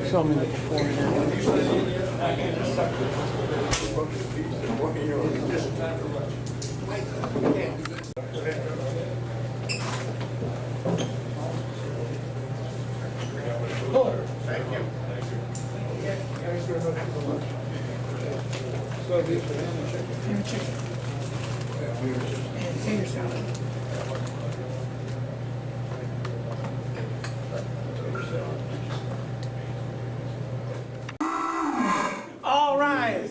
Filming it before Thank you. and tater salad. All right.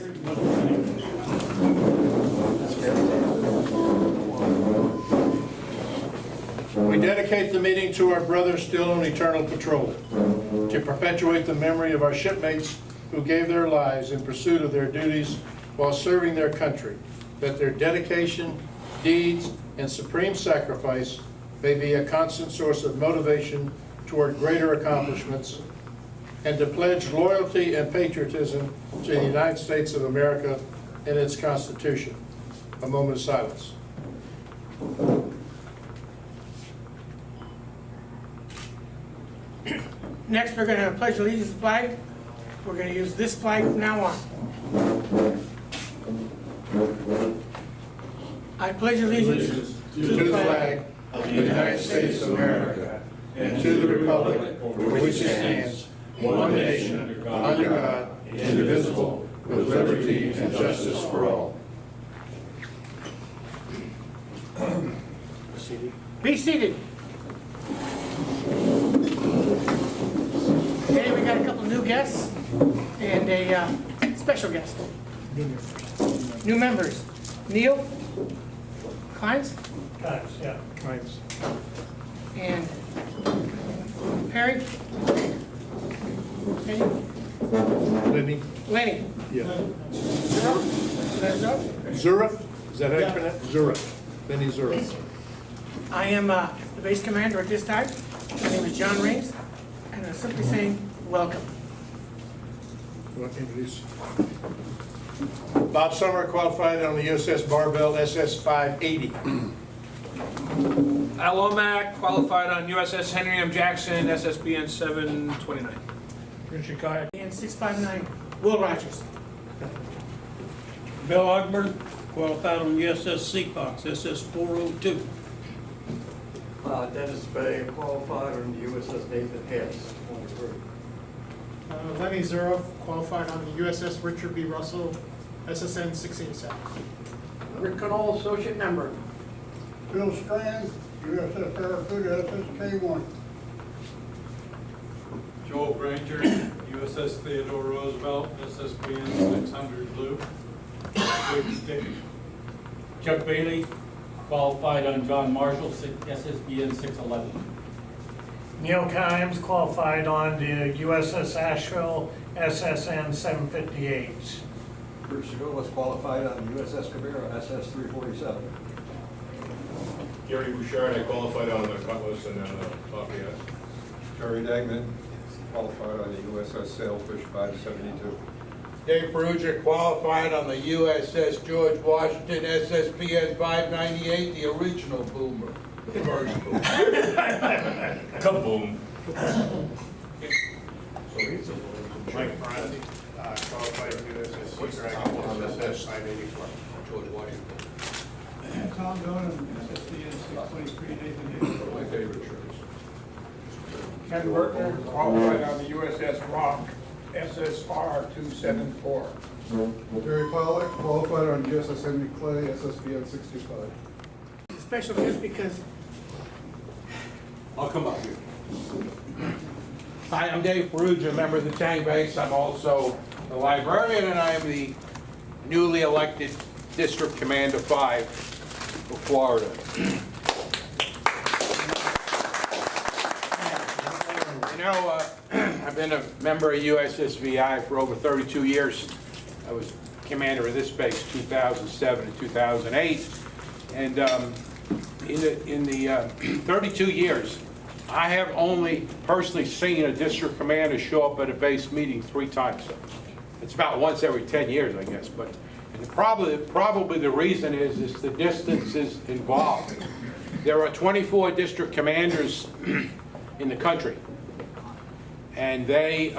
We dedicate the meeting to our brothers still on eternal patrol, to perpetuate the memory of our shipmates who gave their lives in pursuit of their duties while serving their country, that their dedication, deeds, and supreme sacrifice may be a constant source of motivation toward greater accomplishments, and to pledge loyalty and patriotism to the United States of America and its Constitution. A moment of silence. Next, we're going to pledge allegiance to the flag. We're going to use this flag from now on. I pledge allegiance To the flag of the United States of America and to the republic for which it stands, one nation, under God, indivisible, with liberty and justice for all. Be seated. Okay, we got a couple new guests and a special guest. New members. Neil Kleins Yeah. and Perry. Lenny? Lenny. Yeah. Zurich. Zurich? Is that how you pronounce it? Zurich. Lenny Zurich. I am the base commander at this time. My name is John Raines, and I'm simply saying welcome. You want to introduce? Bob Summer qualified on the USS Barbell SS 580. Al Womack, qualified on USS Henry M. Jackson, SSBN 729. Richard Kyle. And 659, Will Rogers. Bill Ogburn, qualified on USS Seafox, SS 402. Dennis Bay, qualified on the USS Nathan Hess, 23. Lenny Zurich, qualified on the USS Richard B. Russell, SSN 687. Rick Connell, associate member. Bill Strand, USS Barracuda, SSK-1. Joel Granger, USS Theodore Roosevelt, SSBN 600 Blue. Chuck Bailey, qualified on John Marshall, SSBN 611. Neil Kimes, qualified on the USS Asheville, SSN 758. Bruce Segolas, qualified on the USS Cabera, SS 347. Gary Bouchard, I qualified on the Cutlass and Lafayette. Terry Degnan, qualified on the USS Sailfish 572. Dave Perugia, qualified on the USS George Washington, SSBN 598, the original boomer. The first boomer. Kaboom. Mike Bronte, qualified on USS Sea Dragon, SS 584. George Washington. Tom Dolan, SSBN 623, Nathan Hicks. My favorite choice. Ken Bertner, qualified on the USS Rock, SSR 274. Jerry Pollack, qualified on USS Henry Clay, SSBN 625. It's a special guest because I'll come up here. Hi, I'm Dave Perugia, member of the Tang base. I'm also the librarian, and I am the newly elected District Commander 5 for Florida. You know, I've been a member of USSVI for over 32 years. I was commander of this base 2007 and 2008. And in the 32 years, I have only personally seen a district commander show up at a base meeting 3 times. It's about once every 10 years, I guess. But probably the reason is the distances involved. There are 24 district commanders in the country. And they,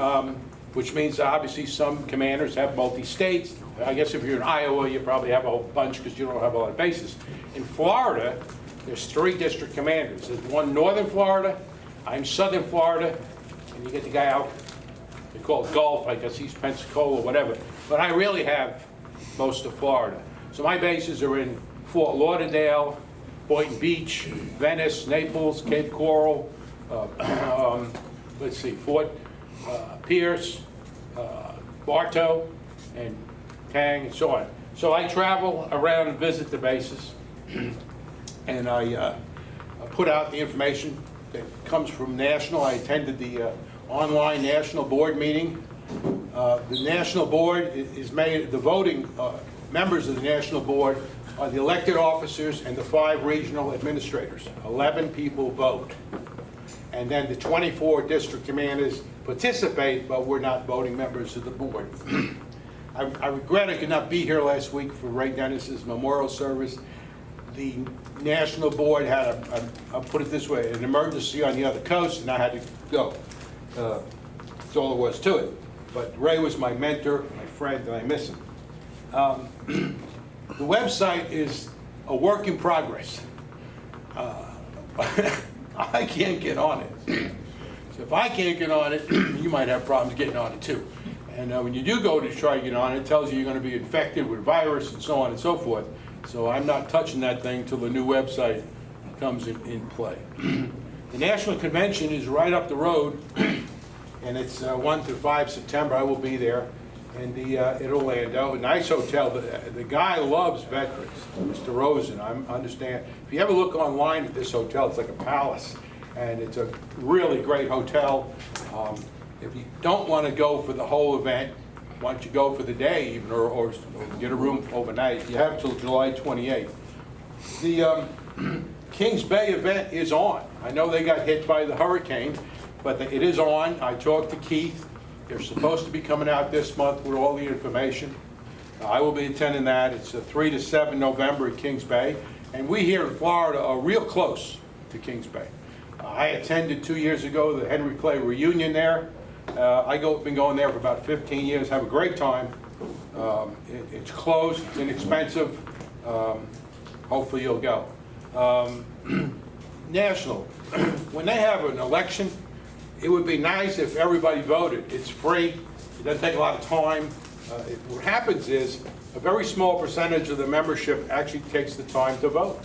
which means obviously some commanders have multi-states. I guess if you're in Iowa, you probably have a whole bunch because you don't have a lot of bases. In Florida, there's 3 district commanders. There's one northern Florida, I'm southern Florida, and you get the guy out, they call it Gulf, I guess East Pensacola or whatever. But I really have most of Florida. So my bases are in Fort Lauderdale, Boynton Beach, Venice, Naples, Cape Coral, let's see, Fort Pierce, Bartow, and Tang, and so on. So I travel around and visit the bases, and I put out the information that comes from national. I attended the online national board meeting. The national board is made, the voting members of the national board are the elected officers and the 5 regional administrators. 11 people vote. And then the 24 district commanders participate, but we're not voting members of the board. I regret I could not be here last week for Ray Dennis's memorial service. The national board had I'll put it this way, an emergency on the other coast, and I had to go. That's all there was to it. But Ray was my mentor, my friend, and I miss him. The website is a work in progress. I can't get on it. So if I can't get on it, you might have problems getting on it too. And when you do go to try to get on it, it tells you you're going to be infected with virus and so on and so forth. So I'm not touching that thing till the new website comes in play. The National Convention is right up the road, and it's 1 to 5 September. I will be there. And in Orlando, a nice hotel. The guy loves veterans, Mr. Rosen. I understand. If you ever look online at this hotel, it's like a palace, and it's a really great hotel. If you don't want to go for the whole event, why don't you go for the day even, or get a room overnight? You have till July 28th. The Kings Bay event is on. I know they got hit by the hurricane, but it is on. I talked to Keith. They're supposed to be coming out this month with all the information. I will be attending that. It's 3 to 7 November at Kings Bay. And we here in Florida are real close to Kings Bay. I attended 2 years ago the Henry Clay reunion there. I've been going there for about 15 years, have a great time. It's close, it's inexpensive. Hopefully you'll go. National, when they have an election, it would be nice if everybody voted. It's free, it doesn't take a lot of time. What happens is a very small percentage of the membership actually takes the time to vote.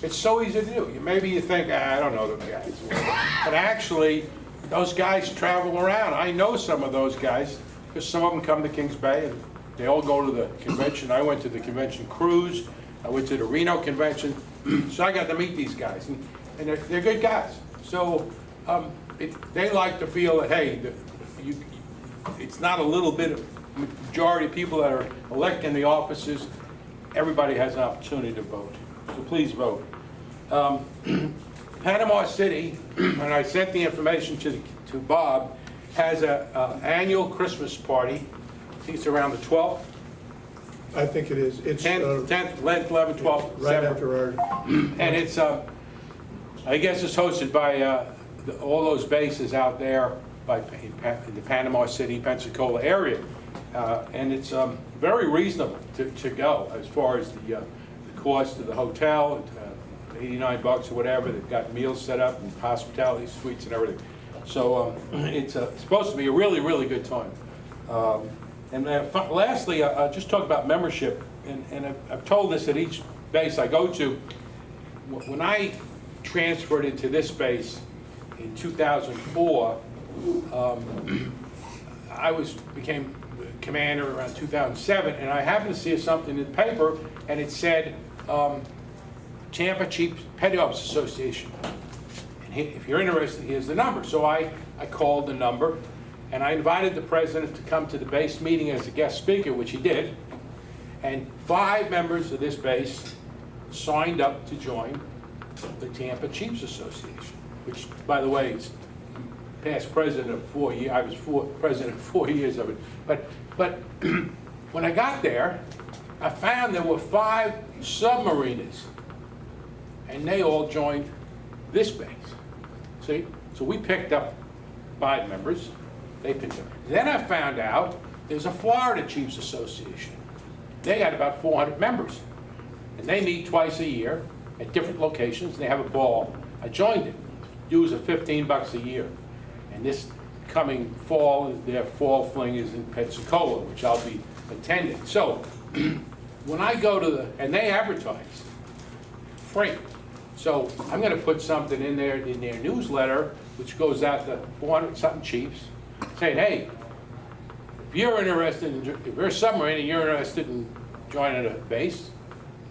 It's so easy to do. Maybe you think, I don't know those guys. But actually, those guys travel around. I know some of those guys, because some of them come to Kings Bay, and they all go to the convention. I went to the convention cruise. I went to the Reno convention. So I got to meet these guys, and they're good guys. So they like to feel that, hey, it's not a little bit of majority of people that are electing the offices. Everybody has an opportunity to vote. So please vote. Panama City, and I sent the information to Bob, has an annual Christmas party. I think it's around the 12th. I think it is. It's 10th, 11th, 12th. right after our... And it's, I guess it's hosted by all those bases out there in the Panama City, Pensacola area. And it's very reasonable to go as far as the cost of the hotel, $89 or whatever. They've got meals set up and hospitality suites and everything. So it's supposed to be a really, really good time. Lastly, I'll just talk about membership. And I've told this at each base I go to. When I transferred into this base in 2004, I became commander around 2007, and I happened to see something in the paper, and it said Tampa Chief Petty Officers Association. And if you're interested, here's the number. So I called the number, and I invited the president to come to the base meeting as a guest speaker, which he did. And 5 members of this base signed up to join the Tampa Chiefs Association, which, by the way, is past president of 4 years. I was president of 4 years of it. But when I got there, I found there were 5 submariners and they all joined this base. See? So we picked up 5 members, they picked up. Then I found out there's a Florida Chiefs Association. They got about 400 members, and they meet twice a year at different locations, and they have a ball. I joined it. Dues are $15 a year. And this coming fall, their fall fling is in Pensacola, which I'll be attending. So, when I go to and they advertise free. So, I'm gonna put something in their newsletter, which goes out to 400-something chiefs, saying, hey, if you're interested, if you're a submarine and you're interested in joining a base,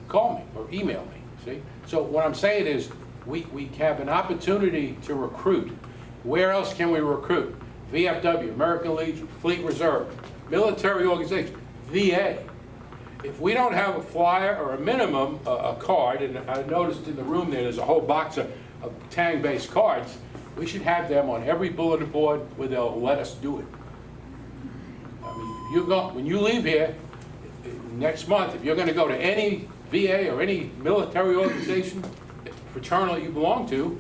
call me or email me, see? So what I'm saying is, we have an opportunity to recruit. Where else can we recruit? VFW, American Legion, Fleet Reserve, military organization, VA. If we don't have a flyer or a minimum, a card, and I noticed in the room there's a whole box of Tang-based cards, we should have them on every bulletin board where they'll let us do it. I mean, when you leave here next month, if you're going to go to any VA or any military organization, fraternal you belong to,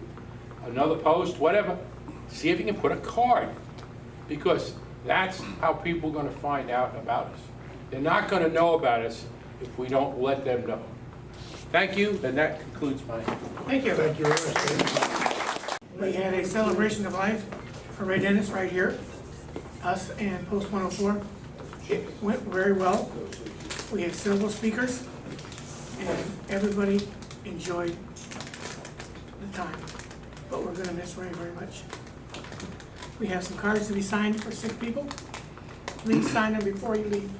another post, whatever, see if you can put a card, because that's how people are going to find out about us. They're not going to know about us if we don't let them know. Thank you, and that concludes my... Thank you. Thank you very much. We had a celebration of life for Ray Dennis right here, us and Post 104. It went very well. We had several speakers, and everybody enjoyed the time. But we're going to miss Ray very much. We have some cards to be signed for sick people. Please sign them before you leave.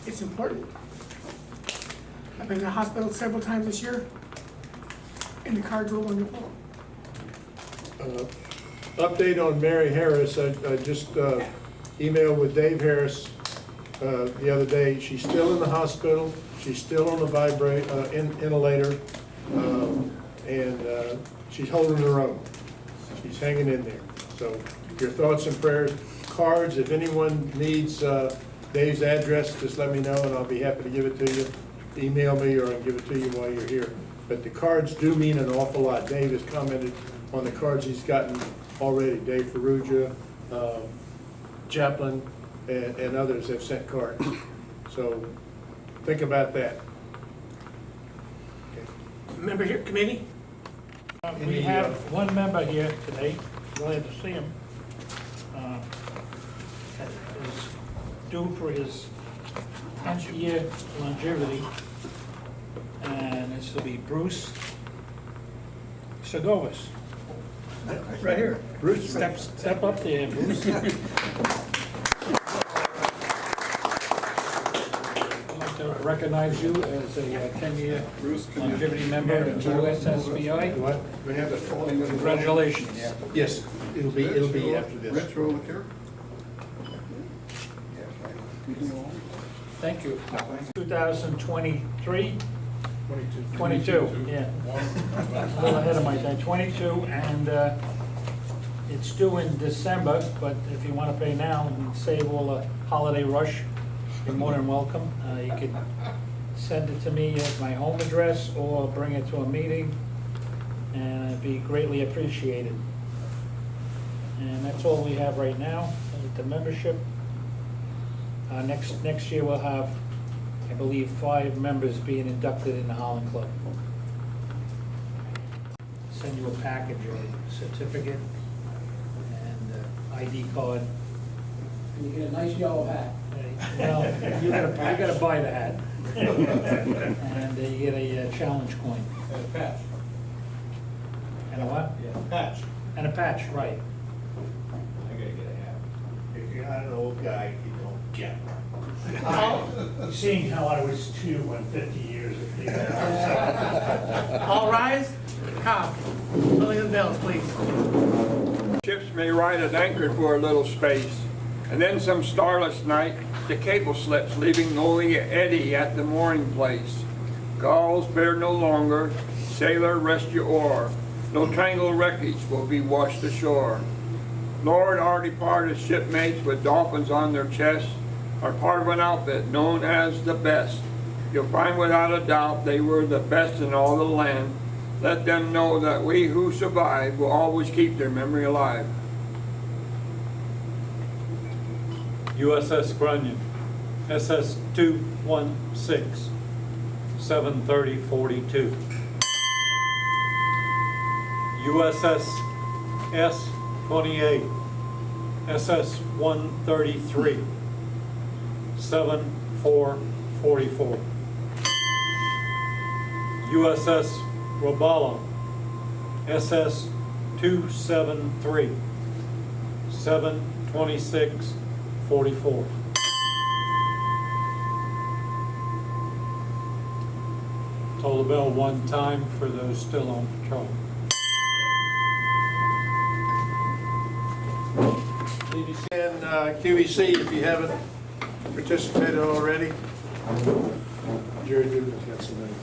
It's important. I've been in the hospital several times this year, and the cards were wonderful. Update on Mary Harris. I just emailed with Dave Harris the other day. She's still in the hospital. She's still on the ventilator, and she's holding her own. She's hanging in there. So your thoughts and prayers. Cards, if anyone needs Dave's address, just let me know and I'll be happy to give it to you. Email me or I'll give it to you while you're here. But the cards do mean an awful lot. Dave has commented on the cards he's gotten already. Dave Ferrugia, Chaplin, and others have sent cards. So think about that. Okay. Membership committee? We have one member here today, glad to see him. Is due for his 10th year longevity, and it's to be Bruce Segovas. Right here. Bruce. Step up there, Bruce. I'd like to recognize you as a 10-year longevity member of USSVI. What? We have the falling. Congratulations. Yes, it'll be after this. Retro liquor? Thank you. 2023? 22, yeah. A little ahead of my time, 22, and it's due in December, but if you want to pay now and save all the holiday rush, you're more than welcome. You can send it to me at my home address or bring it to a meeting, and it'd be greatly appreciated. And that's all we have right now, the membership. Next year we'll have, I believe, 5 members being inducted in the Holland Club. Send you a package, a certificate, and ID card. And you get a nice yellow hat. Well, you gotta buy the hat. And you get a challenge coin. And a patch. And a what? Yeah, patch. And a patch, right. I gotta get a hat. If you're not an old guy, you don't get one. Seeing how I was too 50 years ago. All rise. Cobb, filling the bells, please. Ships may ride at anchor for a little space, and then some starless night, the cable slips, leaving only an eddy at the mooring place. Gulls bear no longer, sailor rest your oar, no tangled wreckage will be washed ashore. Lord, our departed shipmates with dolphins on their chests are part of an outfit known as the best. You'll find without a doubt they were the best in all the land. Let them know that we who survive will always keep their memory alive. USS Grunion, SS 216, 730-42. USS S-28, SS 133, 7444. USS Robalo, SS 273, 726-44. Toll the bell one time for those still on patrol. And QVC, if you haven't participated already. Jerry Dugan's got some money.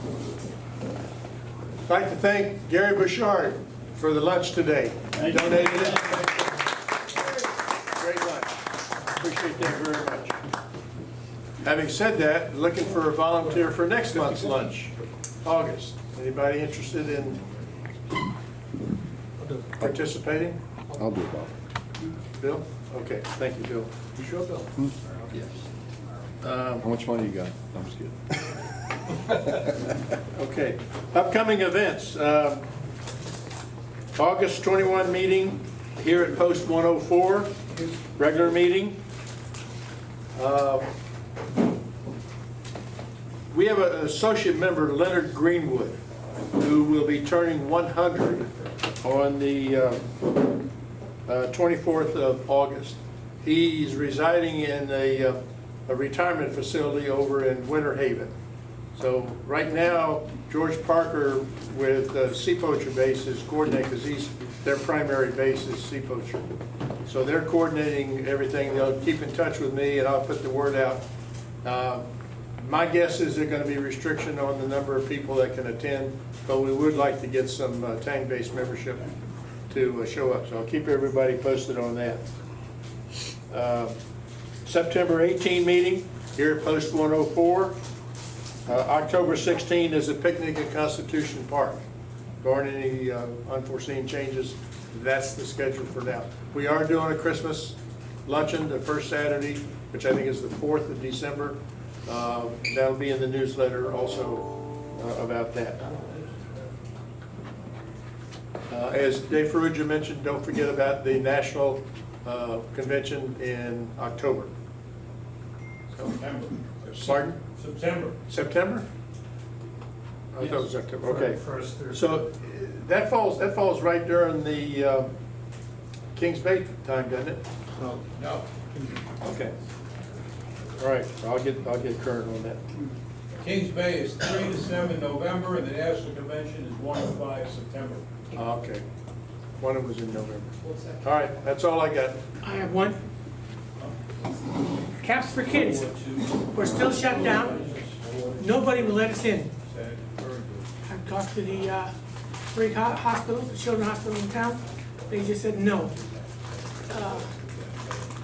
I'd like to thank Gary Bouchard for the lunch today. He donated it. Great lunch. Appreciate that very much. Having said that, looking for a volunteer for next month's lunch, August. Anybody interested in participating? I'll do it, Bob. Bill? Okay, thank you, Bill. You sure, Bill? Yes. How much money you got? I'm just kidding. Okay, upcoming events. August 21 meeting here at Post 104, regular meeting. We have an associate member, Leonard Greenwood, who will be turning 100 on the 24th of August. He's residing in a retirement facility over in Winter Haven. So right now, George Parker with Sea Poacher Base is coordinating, because their primary base is Sea Poacher. So they're coordinating everything. They'll keep in touch with me and I'll put the word out. My guess is there's going to be restriction on the number of people that can attend, but we would like to get some Tang-based membership to show up. So I'll keep everybody posted on that. September 18 meeting here at Post 104. October 16 is a picnic at Constitution Park. Barring any unforeseen changes, that's the schedule for now. We are doing a Christmas luncheon the first Saturday, which I think is the 4th of December. That'll be in the newsletter also about that. As Dave Ferrugia mentioned, don't forget about the National Convention in October. September. Pardon? September. September? I thought it was October, okay. So that falls right during the Kings Bay time, doesn't it? No. Okay. All right, I'll get current on that. Kings Bay is 3 to 7 November, and the National Convention is 1 to 5 September. Okay. One of them was in November. All right, that's all I got. I have one. Caps for Kids. We're still shut down. Nobody will let us in. I've talked to the 3 hospitals, the children's hospital in town. They just said no.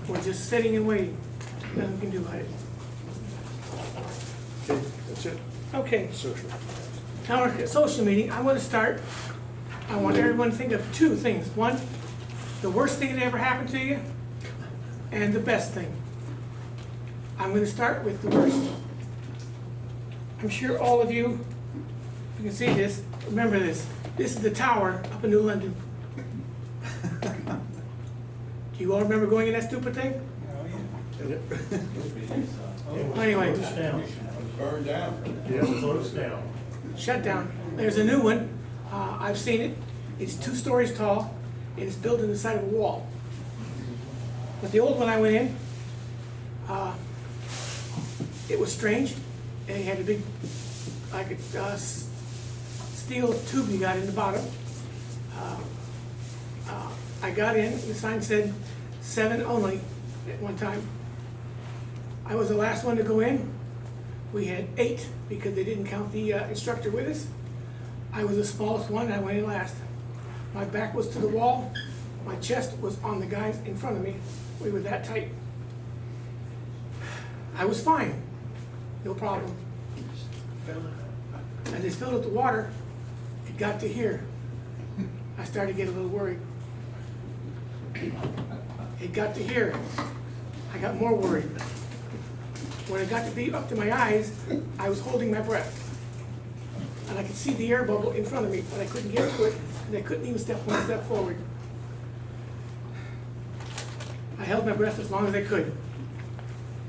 We're just sitting and waiting. Nothing we can do about it. Okay, that's it. Okay. Social. Now our social meeting, I want to start. I want everyone to think of 2 things. One, the worst thing that ever happened to you, and the best thing. I'm going to start with the worst. I'm sure all of you can see this, remember this. This is the tower up in New London. Do you all remember going in that stupid thing? Anyway. Burned down. Closed down. Shut down. There's a new one. I've seen it. It's 2 stories tall, and it's built in the side of a wall. But the old one I went in, it was strange. And it had a big, like a steel tube you got in the bottom. I got in, the sign said 7 only at one time. I was the last one to go in. We had 8 because they didn't count the instructor with us. I was the smallest one, and I went in last. My back was to the wall. My chest was on the guys in front of me. We were that tight. I was fine, no problem. I just filled up the water. It got to here, I started to get a little worried. It got to here, I got more worried. When it got to be up to my eyes, I was holding my breath. And I could see the air bubble in front of me, but I couldn't get to it, and I couldn't even step one step forward. I held my breath as long as I could.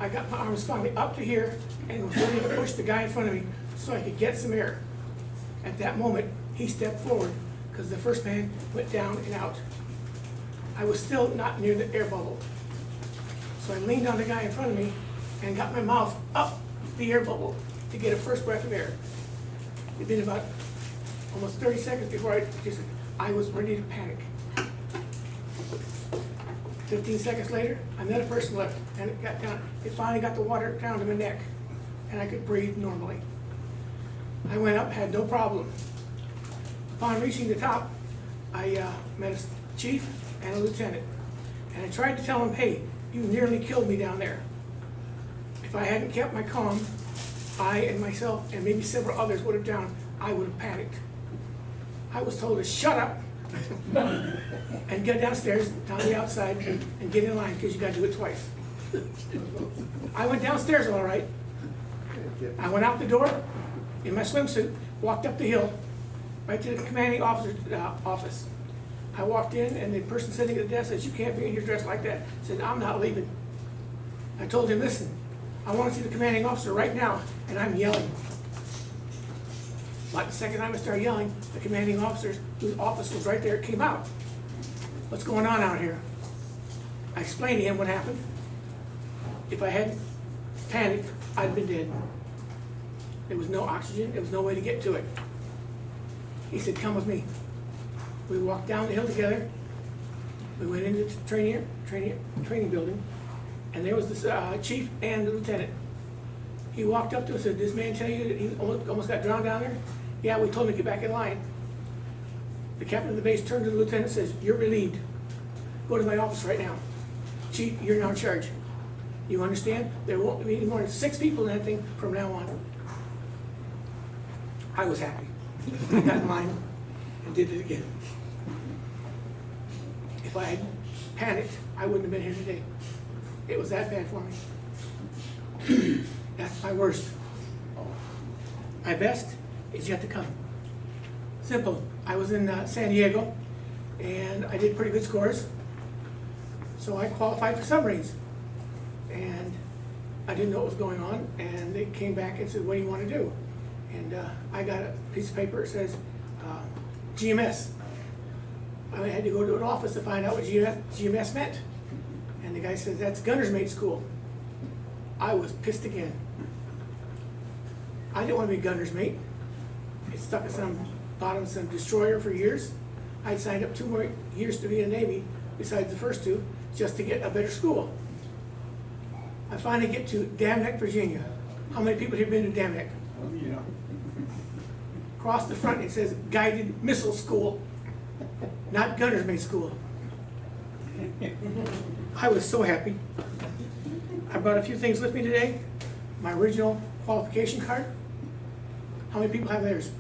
I got my arms finally up to here and was ready to push the guy in front of me so I could get some air. At that moment, he stepped forward because the first man went down and out. I was still not near the air bubble. So I leaned on the guy in front of me and got my mouth up the air bubble to get a first breath of air. It'd been about almost 30 seconds before I was ready to panic. 15 seconds later, another person left, and it got down. It finally got the water down to my neck, and I could breathe normally. I went up, had no problem. Upon reaching the top, I met a chief and a lieutenant, and I tried to tell them, hey, you nearly killed me down there. If I hadn't kept my calm, I and myself and maybe several others would have drowned. I would have panicked. I was told to shut up and get downstairs, down the outside, and get in line because you got to do it twice. I went downstairs all right. I went out the door in my swimsuit, walked up the hill, right to the commanding officer's office. I walked in, and the person sitting at the desk says, you can't be in your dress like that. I said, I'm not leaving. I told him, listen, I want to see the commanding officer right now, and I'm yelling. Like the second time I started yelling, the commanding officer, whose office was right there, came out. What's going on out here? I explained to him what happened. If I hadn't panicked, I'd been dead. There was no oxygen, there was no way to get to it. He said, come with me. We walked down the hill together. We went into the training building, and there was this chief and the lieutenant. He walked up to us and said, did this man tell you that he almost got drowned down there? Yeah, we told him to get back in line. The captain of the base turned to the lieutenant and says, you're relieved. Go to my office right now. Chief, you're now in charge. You understand? There won't be any more than 6 people in that thing from now on. I was happy. I got in line and did it again. If I had panicked, I wouldn't have been here today. It was that bad for me. That's my worst. My best is yet to come. Simple. I was in San Diego, and I did pretty good scores. So I qualified for submarines. And I didn't know what was going on, and they came back and said, what do you want to do? And I got a piece of paper that says GMS. I had to go to an office to find out what GMS meant. And the guy says, that's Gunner's Mate School. I was pissed again. I didn't want to be Gunner's Mate. It stuck in some bottom of some destroyer for years. I'd signed up 2 more years to be in the Navy, besides the first 2, just to get a better school. I finally get to Dam Neck, Virginia. How many people have been to Dam Neck? Oh, yeah. Across the front, it says Guided Missile School, not Gunner's Mate School. I was so happy. I brought a few things with me today. My original qualification card. How many people have theirs?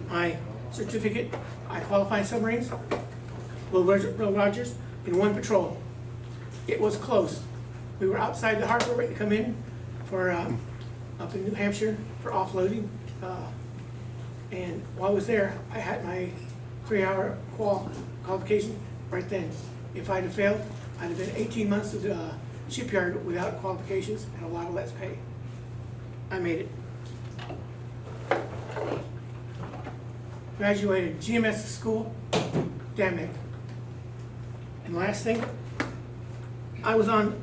My certificate, I qualified submarines, Will Rogers, in 1 patrol. It was close. We were outside the harbor waiting to come in for, up in New Hampshire for offloading. And while I was there, I had my 3-hour qualification right then. If I'd have failed, I'd have been 18 months at the shipyard without qualifications and a lot of less pay. I made it. Graduated GMS school, Dam Neck. And last thing, I was on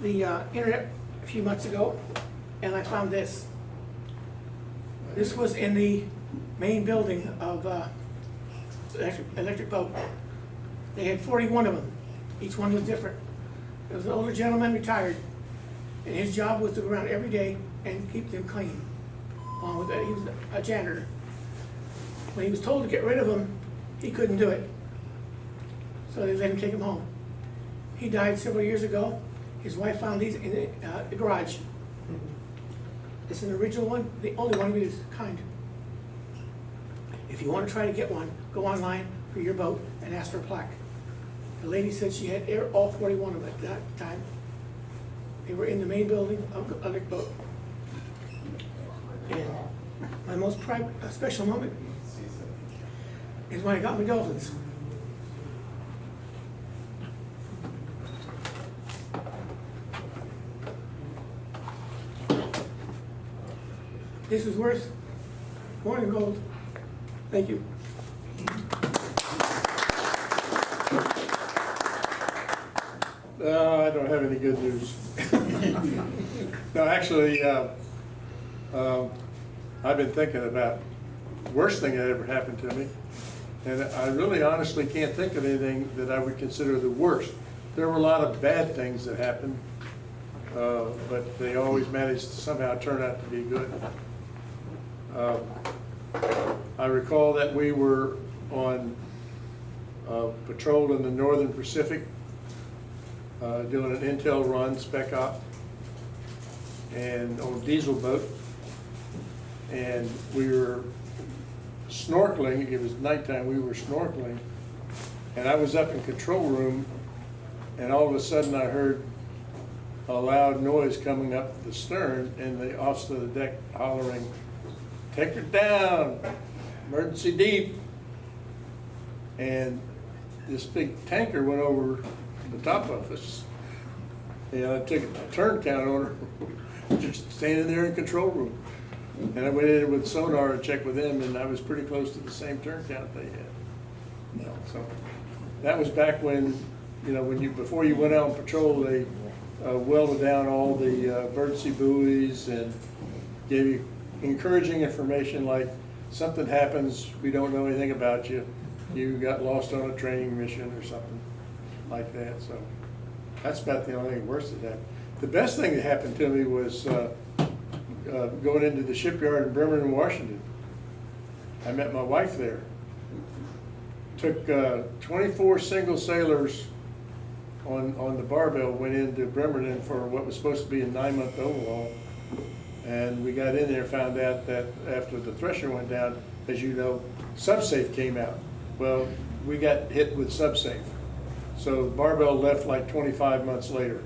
the internet a few months ago, and I found this. This was in the main building of electric boat. They had 41 of them. Each one was different. There was an older gentleman, retired, and his job was to go around every day and keep them clean. Along with that, he was a janitor. When he was told to get rid of them, he couldn't do it. So they let him take him home. He died several years ago. His wife found these in the garage. It's an original one, the only one of its kind. If you want to try to get one, go online for your boat and ask for a plaque. The lady said she had all 41 of them at that time. They were in the main building of the boat. And my most special moment is when I got my dolphins. This is worth more than gold. Thank you. No, I don't have any good news. No, actually, I've been thinking about the worst thing that ever happened to me. And I really honestly can't think of anything that I would consider the worst. There were a lot of bad things that happened, but they always managed to somehow turn out to be good. I recall that we were on patrol in the Northern Pacific, doing an intel run, spec op, and on a diesel boat, and we were snorkeling. It was nighttime, we were snorkeling, and I was up in control room, and all of a sudden I heard a loud noise coming up the stern, and the officer of the deck hollering, "Take her down, emergency deep." And this big tanker went over the top of us, and I took a turn count on her, just standing there in control room. And I went in with sonar and checked with them, and I was pretty close to the same turn count they had. So that was back when, before you went out on patrol, they welded down all the emergency buoys and gave you encouraging information like, something happens, we don't know anything about you, you got lost on a training mission or something like that. So that's about the only thing worse that happened. The best thing that happened to me was going into the shipyard in Bremerton, Washington. I met my wife there. Took 24 single sailors on the barbell, went into Bremerton for what was supposed to be a 9-month overhaul. And we got in there, found out that after the thresher went down, as you know, subsafe came out. Well, we got hit with subsafe. So barbell left like 25 months later.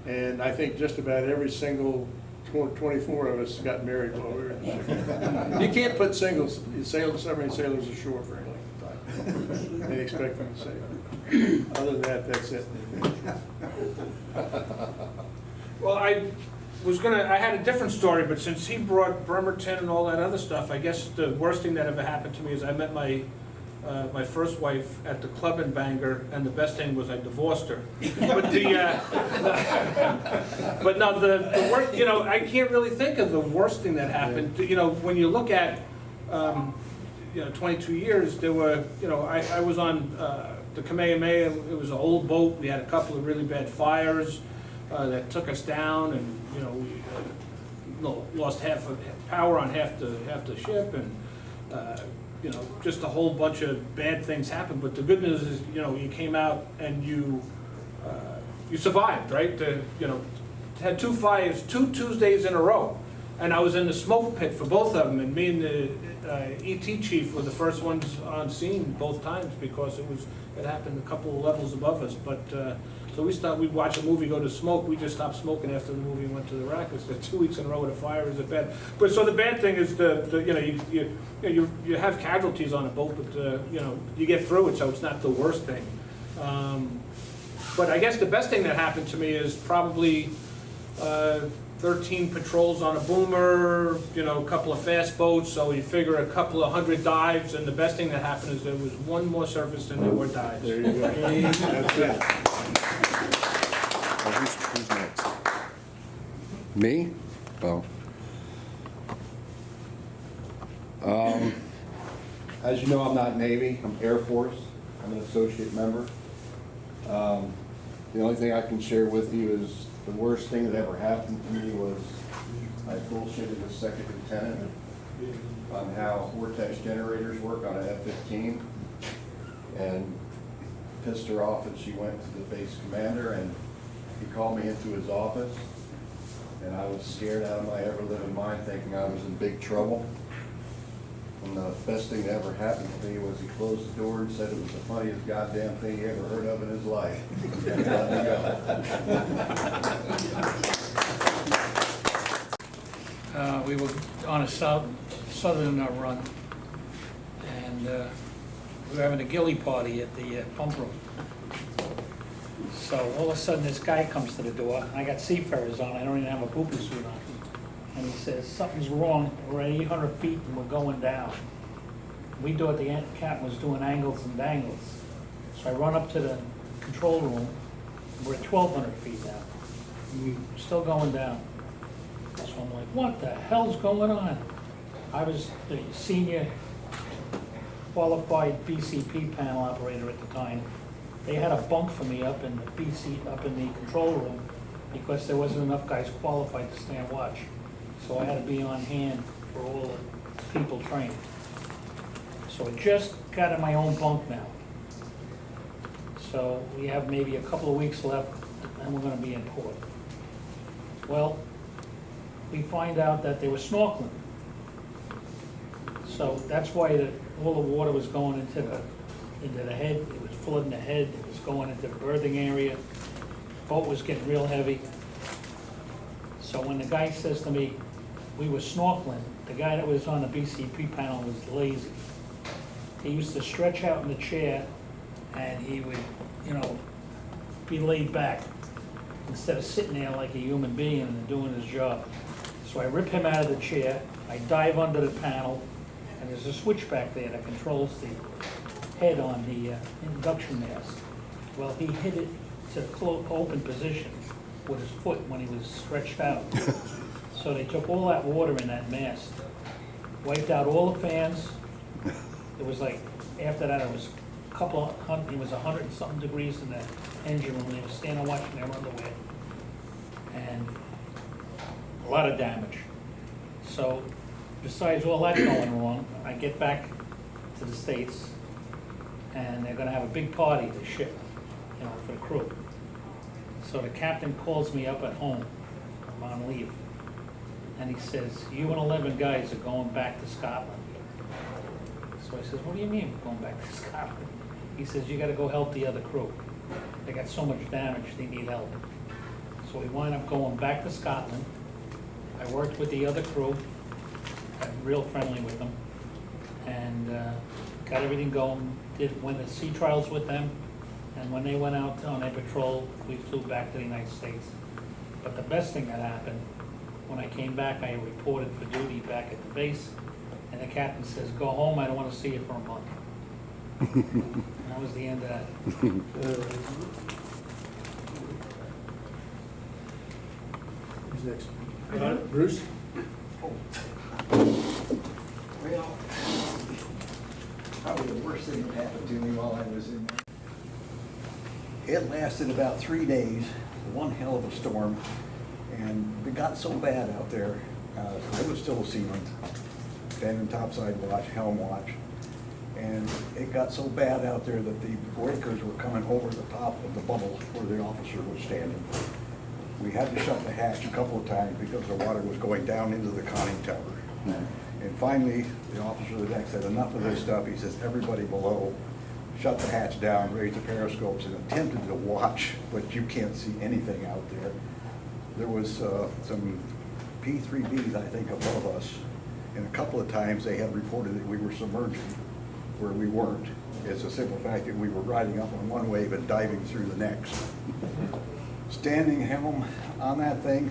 And I think just about every single 24 of us got married while we were in the ship. You can't put submarine sailors ashore for any length of time and expect them to sail. Other than that, that's it. Well, I had a different story, but since he brought Bremerton and all that other stuff, I guess the worst thing that ever happened to me is I met my first wife at the club in Bangor, and the best thing was I divorced her. But but no, the worst, I can't really think of the worst thing that happened. When you look at 22 years, there were, I was on the Kamehameha. It was an old boat. We had a couple of really bad fires that took us down, and we lost half of power on half the ship, and just a whole bunch of bad things happened. But the good news is, you came out and you survived, right? Had 2 fires 2 Tuesdays in a row, and I was in the smoke pit for both of them, and me and the ET chief were the first ones on scene both times, because it happened a couple of levels above us. But so we'd watch a movie, go to smoke. We just stopped smoking after the movie went to the rack. It's the 2 weeks in a row with a fire is a bad. But so the bad thing is you have casualties on a boat, but you get through it, so it's not the worst thing. But I guess the best thing that happened to me is probably 13 patrols on a boomer, a couple of fast boats, so you figure a couple of 100 dives, and the best thing that happened is there was one more surface than there were dives. There you go. That's it. Who's next? Me? Oh. As you know, I'm not Navy, I'm Air Force. I'm an associate member. The only thing I can share with you is the worst thing that ever happened to me was I bullshitted a second lieutenant on how vortex generators work on an F-15 and pissed her off, and she went to the base commander, and he called me into his office, and I was scared out of my ever-living mind, thinking I was in big trouble. And the best thing that ever happened to me was he closed the door and said it was the funniest goddamn thing he ever heard of in his life. And let me go. We were on a southern run, and we were having a ghillie party at the pump room. So all of a sudden, this guy comes to the door. I got seafarers on. I don't even have a poopy suit on. And he says, something's wrong. We're at 800 feet and we're going down. We thought the captain was doing angles and dangles. So I run up to the control room. We're at 1,200 feet now. We're still going down. So I'm like, what the hell's going on? I was the senior qualified BCP panel operator at the time. They had a bunk for me up in the up in the control room because there wasn't enough guys qualified to stand watch. So I had to be on hand for all the people trained. So I just got in my own bunk now. So we have maybe a couple of weeks left and we're gonna be in port. Well, we find out that they were snorkeling. So that's why all the water was going into the head. It was flooding the head. It was going into the berthing area. Boat was getting real heavy. So when the guy says to me, we were snorkeling, the guy that was on the BCP panel was lazy. He used to stretch out in the chair and he would, be laid back instead of sitting there like a human being and doing his job. So I rip him out of the chair, I dive under the panel, and there's a switch back there that controls the head on the induction mast. Well, he hit it to open position with his foot when he was stretched out. So they took all that water in that mast, wiped out all the fans. It was like, after that, it was it was 100 and something degrees in the engine room. They were standing watching their underwear. And a lot of damage. So besides all that going wrong, I get back to the States and they're gonna have a big party, the ship, for the crew. So the captain calls me up at home, I'm on leave, and he says, you and 11 guys are going back to Scotland. So I says, what do you mean we're going back to Scotland? He says, you gotta go help the other crew. They got so much damage, they need help. So we wind up going back to Scotland. I worked with the other crew, got real friendly with them, and got everything going, went to sea trials with them, and when they went out on their patrol, we flew back to the United States. But the best thing that happened, when I came back, I reported for duty back at the base, and the captain says, go home, I don't want to see you for a month. And that was the end of that. Who's next? Bruce? Well, probably the worst thing that happened to me while I was in there. It lasted about 3 days, one hell of a storm, and it got so bad out there. I was still a seaman, standing topside watch, helm watch, and it got so bad out there that the breakers were coming over the top of the bubble where the officer was standing. We had to shut the hatch a couple of times because the water was going down into the conning tower. And finally, the officer of the deck said, enough of this stuff. He says, everybody below, shut the hatch down, raise the periscopes, and attempted to watch, but you can't see anything out there. There was some P3Bs, I think, above us, and a couple of times they had reported that we were submerging where we weren't. It's a simple fact that we were riding up on one wave and diving through the next. Standing helm on that thing,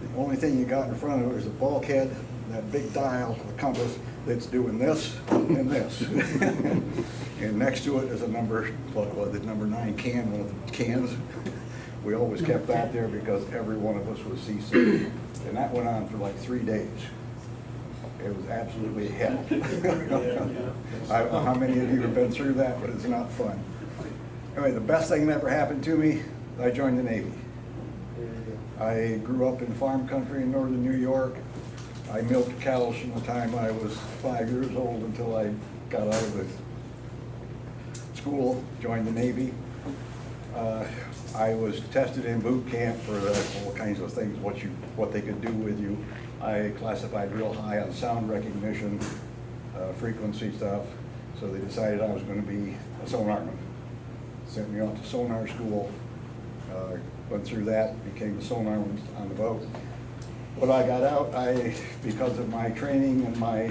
the only thing you got in front of it is a bulkhead, that big dial, the compass, that's doing this and this. And next to it is a number 9 can, one of the cans. We always kept that there because every one of us was seasick. And that went on for like 3 days. It was absolutely hell. I don't know how many of you have been through that, but it's not fun. Anyway, the best thing that ever happened to me, I joined the Navy. I grew up in farm country in northern New York. I milked cows from the time I was 5 years old until I got out of the school, joined the Navy. I was tested in boot camp for all kinds of things, what they could do with you. I classified real high on sound recognition, frequency stuff, so they decided I was going to be a sonarman. Sent me off to sonar school, went through that, became a sonarman on the boat. When I got out, because of my training and my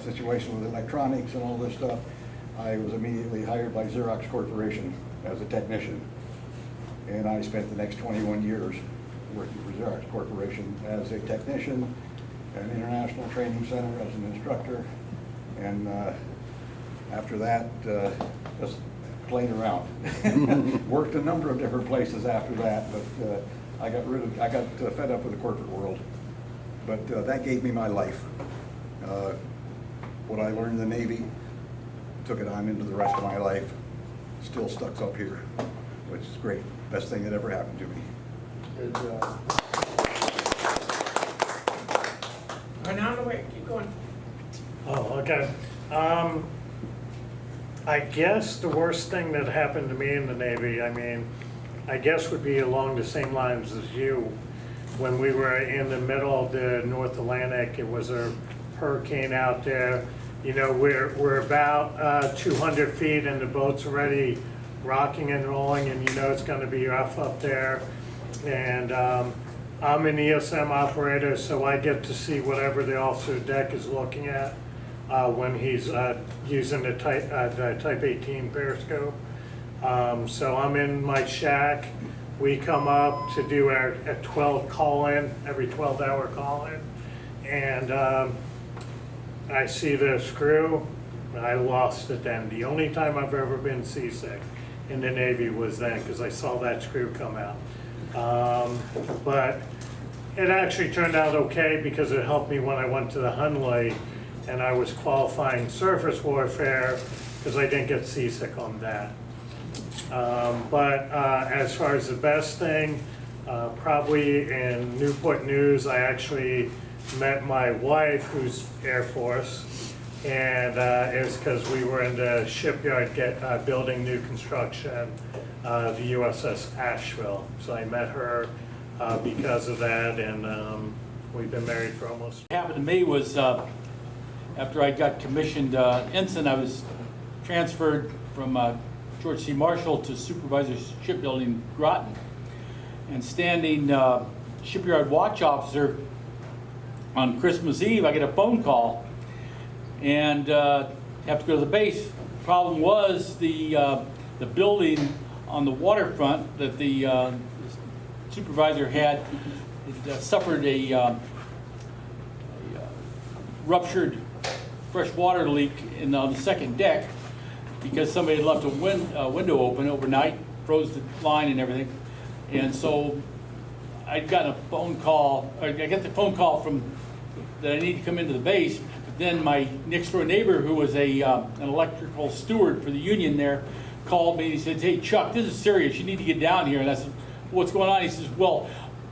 situation with electronics and all this stuff, I was immediately hired by Xerox Corporation as a technician. And I spent the next 21 years working for Xerox Corporation as a technician, an international training center as an instructor, and after that, just playing around. Worked a number of different places after that, but I got fed up with the corporate world. But that gave me my life. What I learned in the Navy, took it on into the rest of my life. Still stuck up here, which is great. Best thing that ever happened to me. Good job. Right now, no, wait, keep going. Oh, okay. I guess the worst thing that happened to me in the Navy, I mean, I guess would be along the same lines as you. When we were in the middle of the North Atlantic, it was a hurricane out there. You know, we're about 200 feet and the boat's already rocking and rolling, and you know it's going to be rough up there. And I'm an ESM operator, so I get to see whatever the officer deck is looking at when he's using the Type 18 periscope. So I'm in my shack. We come up to do our 12 call-in, every 12-hour call-in, and I see the screw. I lost it then. The only time I've ever been seasick in the Navy was then, because I saw that screw come out. But it actually turned out okay because it helped me when I went to the Hunley and I was qualifying surface warfare because I didn't get seasick on that. But as far as the best thing, probably in Newport News, I actually met my wife, who's Air Force, and it was because we were in the shipyard building new construction, the USS Asheville. So I met her because of that, and we've been married for almost. What happened to me was after I got commissioned ensign, I was transferred from George C. Marshall to supervisor shipbuilding Groton, and standing shipyard watch officer on Christmas Eve. I get a phone call and have to go to the base. Problem was the building on the waterfront that the supervisor had suffered a ruptured fresh water leak on the second deck because somebody had left a window open overnight, froze the line and everything. And so I'd gotten a phone call, I got the phone call from that I need to come into the base, but then my next door neighbor, who was an electrical steward for the union there, called me and he said, "Hey Chuck, this is serious, you need to get down here." And I said, "What's going on?" He says, "Well,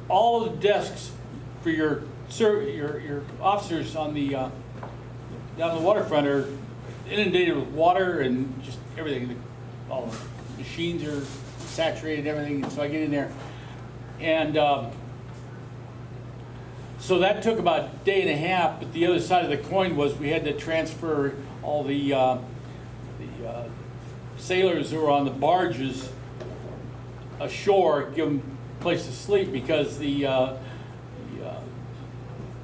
all of the desks for your officers on the down the waterfront are inundated with water and just everything. All the machines are saturated and everything." And so I get in there, and so that took about a day and a half. But the other side of the coin was we had to transfer all the sailors who were on the barges ashore, give them a place to sleep because the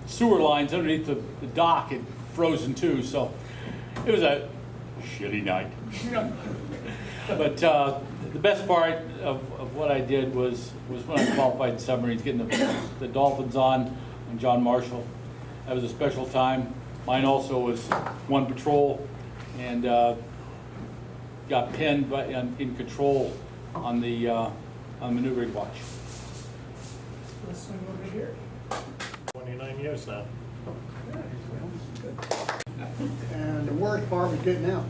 sewer lines underneath the dock had frozen too. So it was a shitty night. But the best part of what I did was when I qualified submarines, getting the Dolphins on John Marshall. That was a special time. Mine also was one patrol and got pinned in control on the maneuvering watch. Let's swing over here. 29 years now. And the worst part was getting out.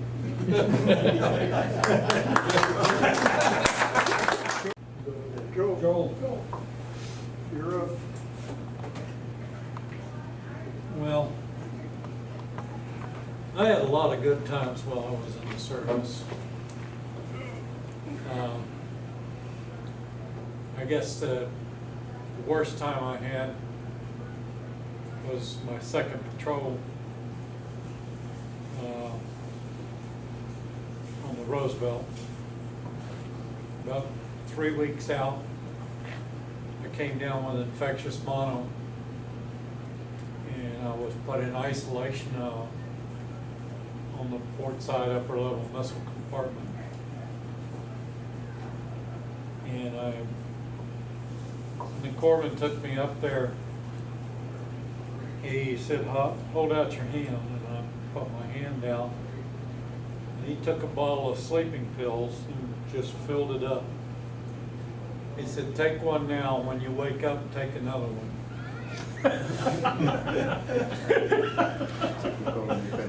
Joel, You're up. well, I had a lot of good times while I was in the service. I guess the worst time I had was my second patrol on the Roosevelt. About 3 weeks out, I came down with infectious mono, and I was put in isolation on the port side upper level missile compartment. And the corpsman took me up there. He said, hold out your hand, and I put my hand out. And he took a bottle of sleeping pills and just filled it up. He said, take one now, when you wake up, take another one.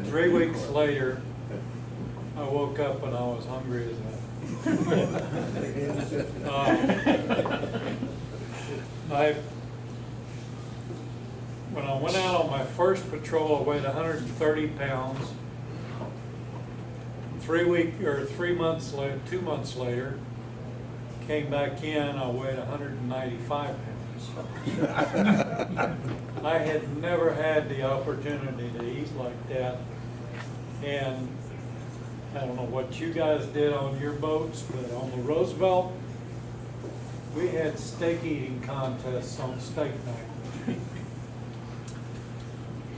3 weeks later, I woke up and I was hungry as hell. When I went out on my first patrol, I weighed 130 pounds. 2 months later, came back in, I weighed 195 pounds. I had never had the opportunity to eat like that. And I don't know what you guys did on your boats, but on the Roosevelt, we had steak eating contests on steak night.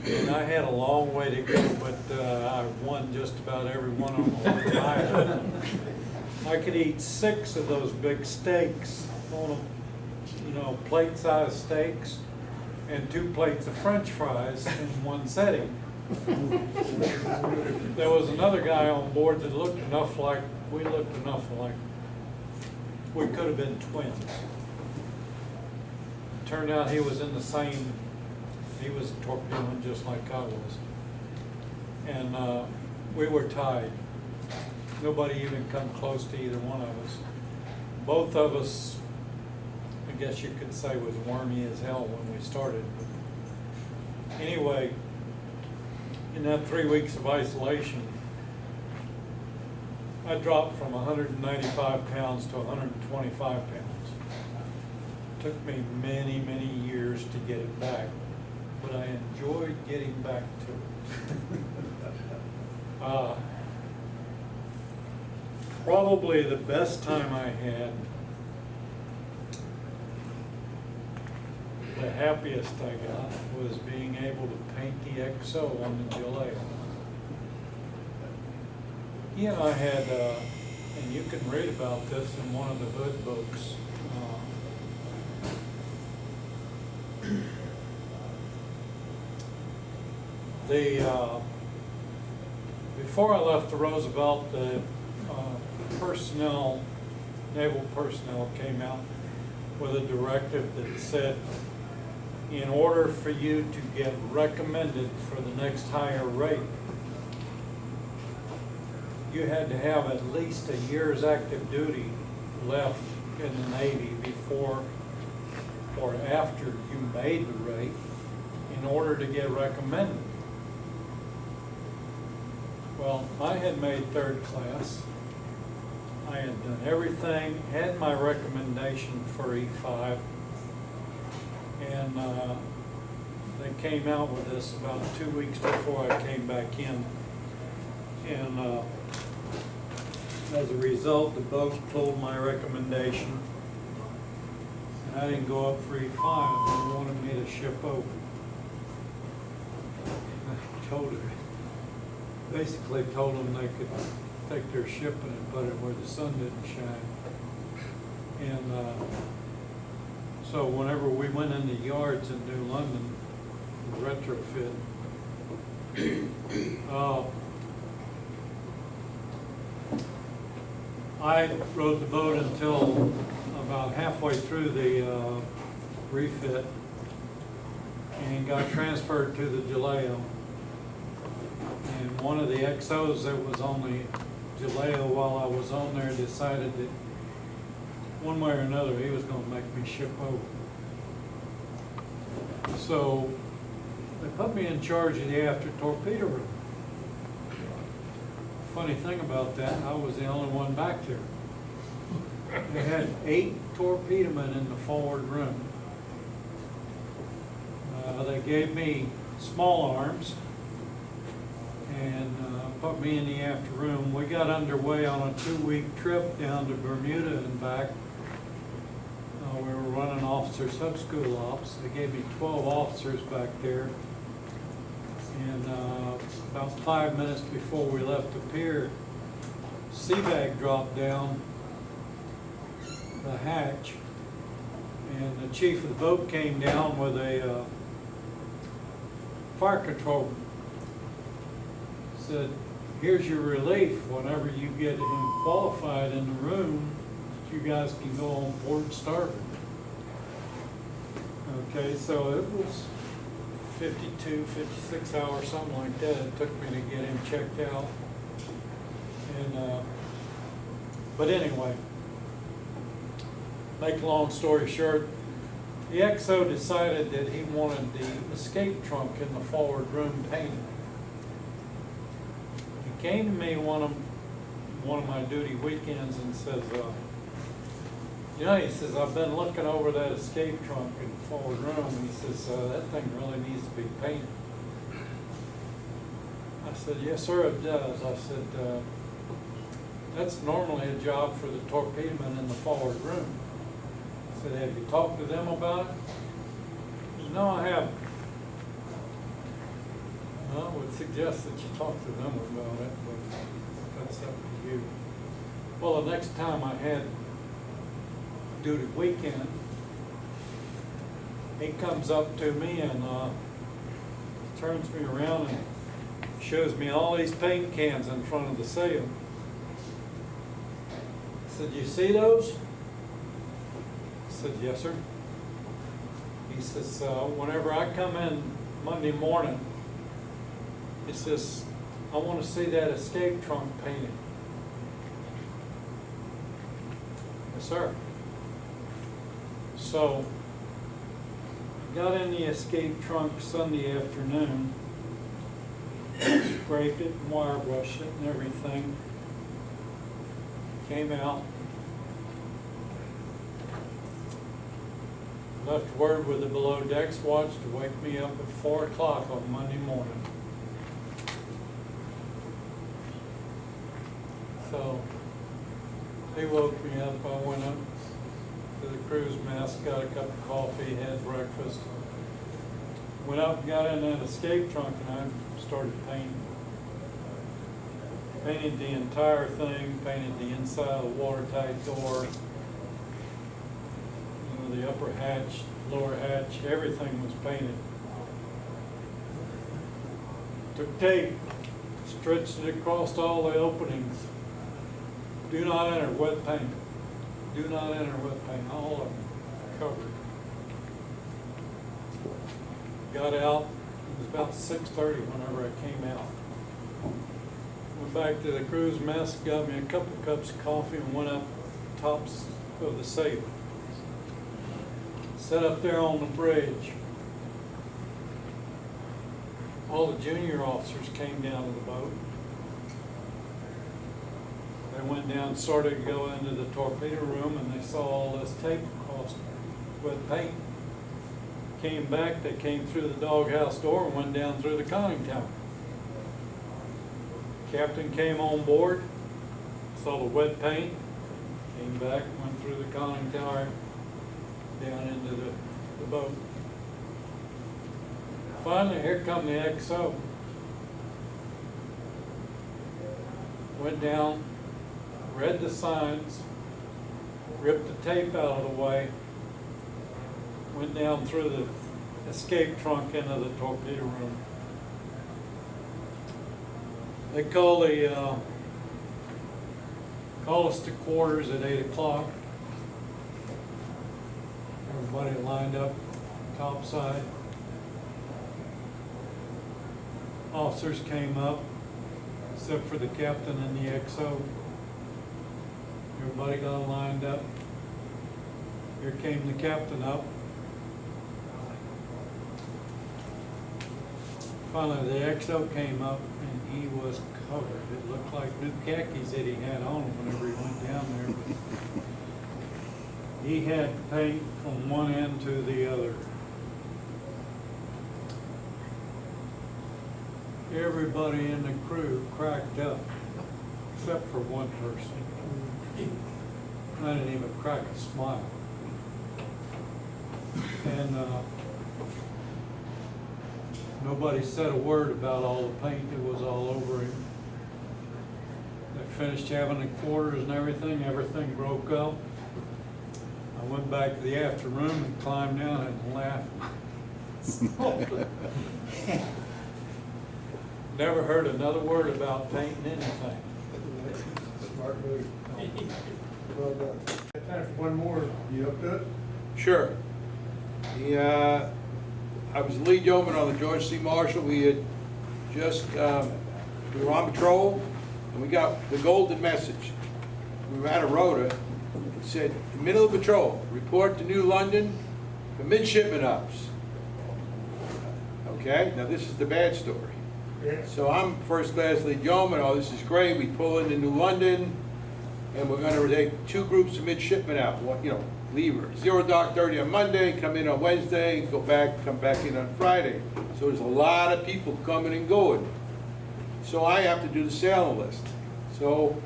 And I had a long way to go, but I won just about every one of them. I could eat 6 of those big steaks on them, plate-sized steaks, and 2 plates of French fries in one setting. There was another guy on board that looked enough like we could have been twins. Turned out he was he was torpedoing just like I was. And we were tied. Nobody even come close to either one of us. Both of us, I guess you could say, was wormy as hell when we started. But anyway, in that 3 weeks of isolation, I dropped from 195 pounds to 125 pounds. It took me many, many years to get it back, but I enjoyed getting back to it. Probably the best time I had, the happiest I got, was being able to paint the XO on the Jaleo. He and I had, and you can read about this in one of the hood books, before I left the Roosevelt, the naval personnel came out with a directive that said, in order for you to get recommended for the next higher rate, you had to have at least a year's active duty left in the Navy before or after you made the rate in order to get recommended. Well, I had made 3rd class. I had done everything, had my recommendation for E5, and they came out with this about 2 weeks before I came back in. And as a result, the boat pulled my recommendation, and I didn't go up for E5. They wanted me to ship over. Basically told them they could take their ship and put it where the sun didn't shine. And so whenever we went in the yards in New London for retrofit, I rode the boat until about halfway through the refit and got transferred to the Jaleo. And one of the XOs that was on the Jaleo while I was on there decided that one way or another he was going to make me ship over. So they put me in charge of the after torpedo room. Funny thing about that, I was the only one back there. They had 8 torpedomen in the forward room. They gave me small arms and put me in the after room. We got underway on a 2-week trip down to Bermuda and back. We were running officer sub-school ops. They gave me 12 officers back there. And about 5 minutes before we left the pier, sea bag dropped down the hatch, and the chief of the boat came down with a fire control. Said, here's your relief. Whenever you get him qualified in the room, you guys can go on port starboard. Okay, so it was 52, 56 hours, something like that. It took me to get him checked out. And but anyway, make a long story short, the XO decided that he wanted the escape trunk in the forward room painted. He came to me one of my duty weekends and says, you know, he says, I've been looking over that escape trunk in the forward room, and he says, that thing really needs to be painted. I said, yes, sir, it does. I said, that's normally a job for the torpedoman in the forward room. I said, have you talked to them about it? He said, no, I haven't. Well, I would suggest that you talk to them about it, but that's up to you. Well, the next time I had duty weekend, he comes up to me and turns me around and shows me all these paint cans in front of the sail. I said, you see those? I said, yes, sir. He says, whenever I come in Monday morning, he says, I want to see that escape trunk painted. Yes, sir. So, I got in the escape trunk Sunday afternoon, scraped it and wire brushed it and everything. Came out, left word with the below decks watch to wake me up at 4 o'clock on Monday morning. So, he woke me up. I went up to the cruise mess, got a cup of coffee, had breakfast. Went up and got in that escape trunk and I started painting. Painted the entire thing, painted the inside of the watertight door, you know, the upper hatch, lower hatch, everything was painted. Took tape, stretched it across all the openings. Do not enter wet paint. Do not enter wet paint, all of them covered. Got out, it was about 6:30 whenever I came out. Went back to the cruise mess, got me a couple of cups of coffee and went up tops of the sail. Sat up there on the bridge. All the junior officers came down to the boat. They went down, started to go into the torpedo room, and they saw all this tape across with paint. Came back, they came through the doghouse door and went down through the conning tower. Captain came on board, saw the wet paint, came back, went through the conning tower, down into the boat. Finally, here come the XO. Went down, read the signs, ripped the tape out of the way, went down through the escape trunk into the torpedo room. They call us to quarters at 8 o'clock. Everybody lined up topside. Officers came up, except for the captain and the XO. Everybody got lined up. Here came the captain up. Finally, the XO came up and he was covered. It looked like new khakis that he had on whenever he went down there. He had paint from one end to the other. Everybody in the crew cracked up, except for one person. I didn't even crack a smile. And nobody said a word about all the paint that was all over him. They finished having the quarters and everything broke up. I went back to the after room and climbed down and laughed. Never heard another word about painting anything. Smart move. Well done. Time for one more. You up to it? Sure. I was the lead yeoman on the George C. Marshall. We had just, we were on patrol, and we got the golden message. We were at a rota. It said, middle of patrol, report to New London for midshipman ops. Okay, now this is the bad story. Yeah. So I'm first class lead yeoman. Oh, this is great. We pull into New London, and we're gonna take 2 groups of midshipmen out. One, you know, leave her 0 dark 30 on Monday, come in on Wednesday, go back, come back in on Friday. So there's a lot of people coming and going. So I have to do the sailing list. So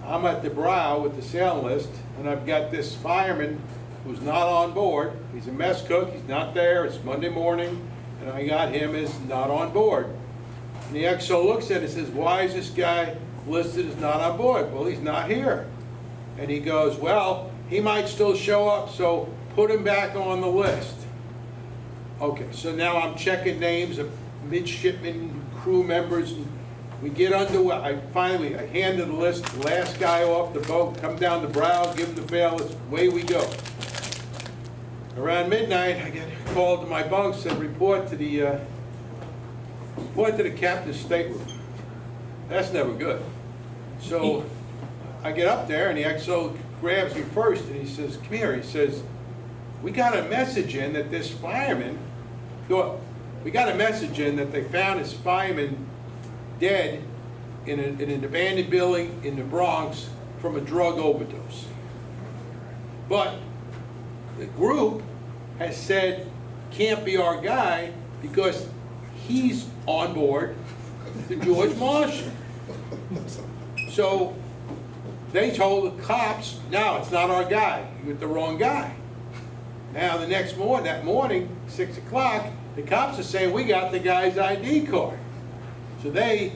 I'm at the brow with the sailing list, and I've got this fireman who's not on board. He's a mess cook, he's not there, it's Monday morning, and I got him as not on board. And the XO looks at it and says, why is this guy listed as not on board? Well, he's not here. And he goes, well, he might still show up, so put him back on the list. Okay, so now I'm checking names of midshipmen, crew members, and we get underway. I handed the list, the last guy off the boat, come down the brow, give him the fail list, away we go. Around midnight, I get called to my bunk, said report to the captain's stateroom. That's never good. So I get up there, and the XO grabs me first, and he says, come here. He says, we got a message in that this fireman, we got a message in that they found this fireman dead in an abandoned building in the Bronx from a drug overdose. But the group has said, can't be our guy because he's on board the George Marshall. So they told the cops, no, it's not our guy, you with the wrong guy. Now the next morning, that morning, 6 o'clock, the cops are saying, we got the guy's ID card. So they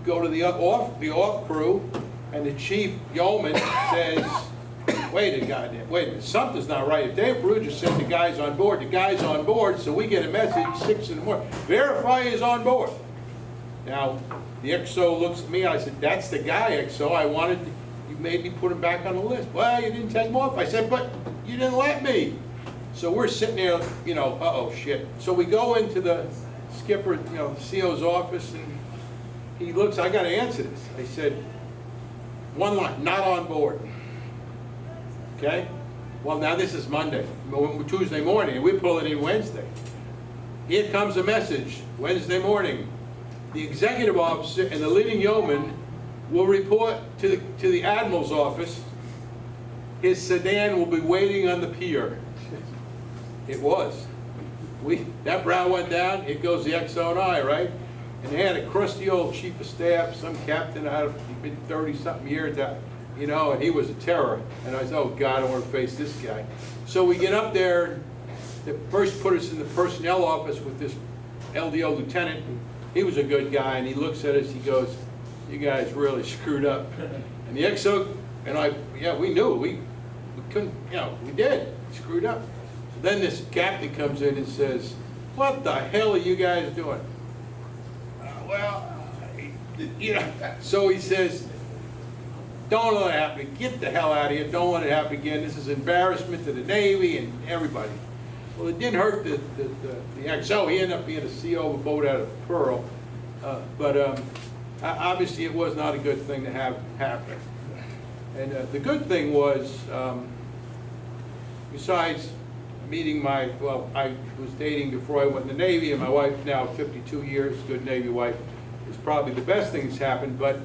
go to the off crew, and the chief yeoman says, wait a minute, something's not right. If Dave Brew just said the guy's on board, so we get a message 6 in the morning, verify he's on board. Now, the XO looks at me, and I said, that's the guy, XO, you made me put him back on the list. Well, you didn't take him off. I said, but you didn't let me. So we're sitting there, you know, uh-oh, shit. So we go into the skipper, you know, the CO's office, and he looks, I gotta answer this. I said, one line, not on board. Okay? Well, now this is Monday, Tuesday morning, and we're pulling in Wednesday. Here comes a message, Wednesday morning. The executive officer and the leading yeoman will report to the admiral's office. His sedan will be waiting on the pier. It was. That brow went down, it goes the XO and I, right? And they had a crusty old chief of staff, some captain out of, he'd been 30-something years, you know, and he was a terror. And I said, oh God, I don't want to face this guy. So we get up there, they first put us in the personnel office with this LDO lieutenant. He was a good guy, and he looks at us, he goes, you guys really screwed up. And the XO and I, yeah, we knew, we couldn't, you know, we did, screwed up. So then this captain comes in and says, what the hell are you guys doing? You know, so he says, don't let it happen, get the hell out of here, don't let it happen again, this is embarrassment to the Navy and everybody. Well, it didn't hurt the XO, he ended up being a CO of a boat out of Pearl, but obviously it was not a good thing to have happen. And the good thing was, besides meeting I was dating before I went in the Navy, and my wife now 52 years, good Navy wife, is probably the best thing that's happened, but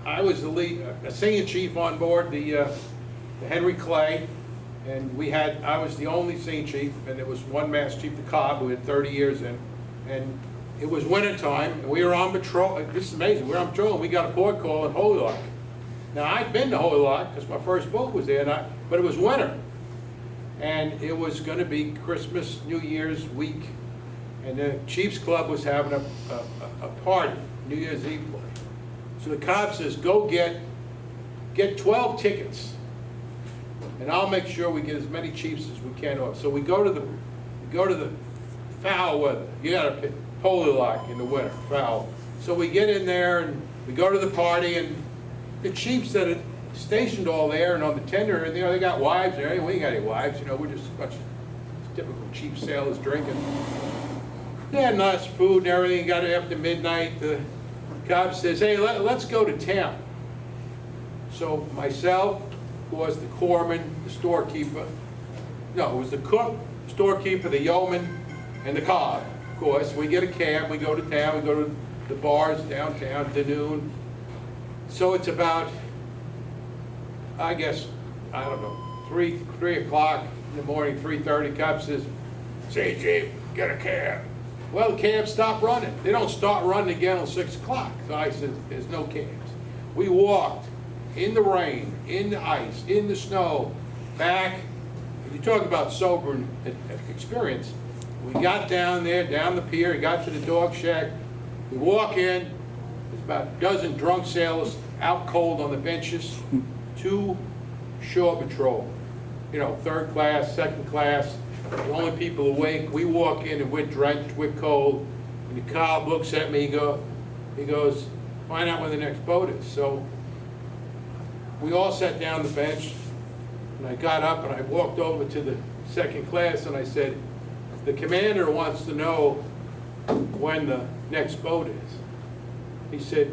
I was the lead, a senior chief on board. The Henry Clay, and I was the only scene chief, and there was one Master Chief of Cobb who had 30 years in, and it was winter time, and we were on patrol. This is amazing. We were on patrol, and we got a port call in Holy Lock. Now, I'd been to Holy Lock because my first boat was there, but it was winter. And it was going to be Christmas, New Year's week. And the Chiefs Club was having a party, New Year's Eve party. So the cop says, go get 12 tickets. And I'll make sure we get as many Chiefs as we can off. So we go to the foul weather. You got to pick Holy Lock in the winter, foul. So we get in there and we go to the party, and the Chiefs that are stationed all there and on the tender, and they got wives and everything. We ain't got any wives, we're just a bunch of typical Chief sailors drinking. They had nice food and everything. Got it after midnight. The cop says, hey, let's go to town. So myself, who was the corpsman, the storekeeper, no, it was the cook, storekeeper, the yeoman, and the cob. Of course, we get a cab, we go to town, we go to the bars downtown to noon. So it's about, I guess, I don't know, 3 o'clock in the morning, 3:30, cop says, say, Chief, get a cab. Well, the cabs stop running. They don't start running again until 6 o'clock. So I said, there's no cabs. We walked in the rain, in the ice, in the snow, back. If you talk about sober experience, we got down there, down the pier, got to the dog shack. We walk in, there's about a dozen drunk sailors out cold on the benches, 2 shore patrol, third class, second class, the only people awake. We walk in and we're drenched, we're cold, and the cop looks at me, he goes, find out when the next boat is. So we all sat down on the bench, and I got up and I walked over to the second class and I said, the commander wants to know when the next boat is. He said,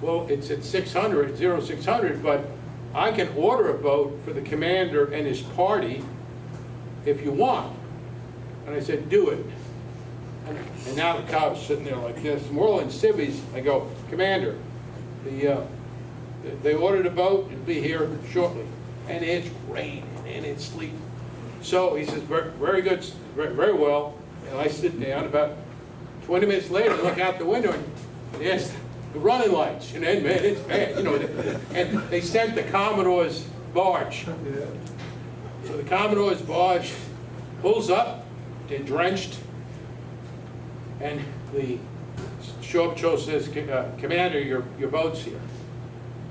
well, it's at 0600, but I can order a boat for the commander and his party if you want. And I said, do it. And now the cop's sitting there like this, and we're all in civvies. I go, Commander, they ordered a boat, it'll be here shortly. And it's raining and it's sleeting. So he says, very good, very well. And I sit down. About 20 minutes later, I look out the window, and there's the running lights. And man, it's bad. And they sent the Commodore's barge. So the Commodore's barge pulls up, they're drenched, and the shore patrol says, Commander, your boat's here.